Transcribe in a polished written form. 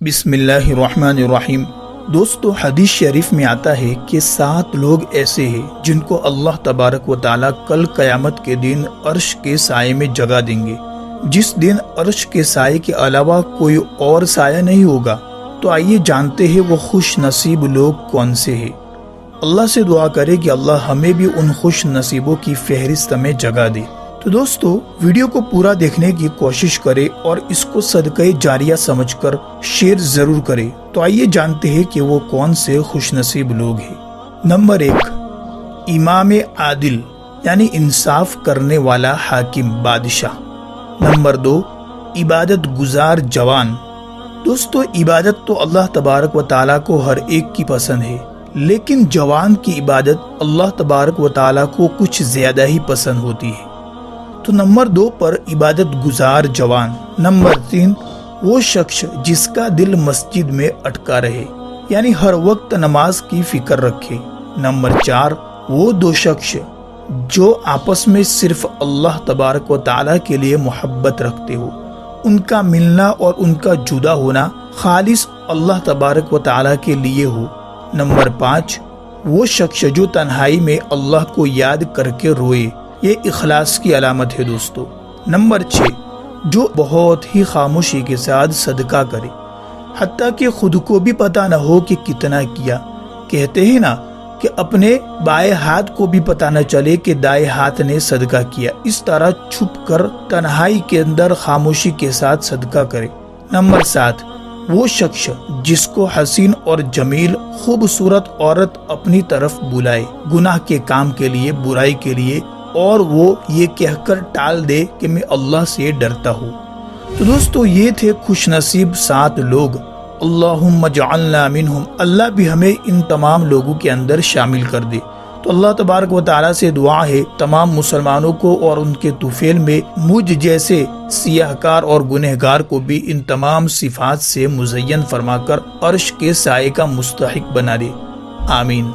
بسم اللہ الرحمن الرحیم۔ دوستو، حدیث شریف میں آتا ہے کہ 7 لوگ ایسے ہیں جن کو اللہ تبارک و تعالیٰ کل قیامت کے دن عرش کے سائے میں جگہ دیں گے، جس دن عرش کے سائے کے علاوہ کوئی اور سایہ نہیں ہوگا۔ تو آئیے جانتے ہیں وہ خوش نصیب لوگ کون سے ہیں۔ اللہ سے دعا کرے کہ اللہ ہمیں بھی ان خوش نصیبوں کی فہرست میں جگہ دے۔ تو دوستو، ویڈیو کو پورا دیکھنے کی کوشش کرے اور اس کو صدقہ جاریہ سمجھ کر شیئر ضرور کرے۔ تو آئیے جانتے ہیں کہ وہ کون سے خوش نصیب لوگ ہیں۔ نمبر 1، امام عادل یعنی انصاف کرنے والا حاکم بادشاہ۔ نمبر 2، عبادت گزار جوان۔ دوستو، عبادت تو اللہ تبارک و تعالیٰ کو ہر ایک کی پسند ہے، لیکن جوان کی عبادت اللہ تبارک و تعالیٰ کو کچھ زیادہ ہی پسند ہوتی ہے۔ تو نمبر 2 پر عبادت گزار جوان۔ نمبر 3، وہ شخص جس کا دل مسجد میں اٹکا رہے، یعنی ہر وقت نماز کی فکر رکھے۔ نمبر 4، وہ 2 شخص جو آپس میں صرف اللہ تبارک و تعالیٰ کے لیے محبت رکھتے ہو، ان کا ملنا اور ان کا جدا ہونا خالص اللہ تبارک و تعالیٰ کے لیے ہو۔ نمبر 5، وہ شخص جو تنہائی میں اللہ کو یاد کر کے روئے، یہ اخلاص کی علامت ہے دوستو۔ نمبر 6، جو بہت ہی خاموشی کے ساتھ صدقہ کرے، حتیٰ کہ خود کو بھی پتہ نہ ہو کہ کتنا کیا۔ کہتے ہیں نا کہ اپنے بائیں ہاتھ کو بھی پتہ نہ چلے کہ دائیں ہاتھ نے صدقہ کیا، اس طرح چھپ کر تنہائی کے اندر خاموشی کے ساتھ صدقہ کرے۔ نمبر 7، وہ شخص جس کو حسین اور جمیل خوبصورت عورت اپنی طرف بلائے گناہ کے کام کے لیے، برائی کے لیے، اور وہ یہ کہہ کر ٹال دے کہ میں اللہ سے ڈرتا ہوں۔ تو دوستو، یہ تھے خوش نصیب 7 لوگ۔ اللہم اجعلنا منہم، اللہ بھی ہمیں ان تمام لوگوں کے اندر شامل کر دے۔ تو اللہ تبارک و تعالیٰ سے دعا ہے تمام مسلمانوں کو اور ان کے طفیل میں مجھ جیسے سیاہ کار اور گنہگار کو بھی ان تمام صفات سے مزین فرما کر عرش کے سائے کا مستحق بنا دے۔ آمین۔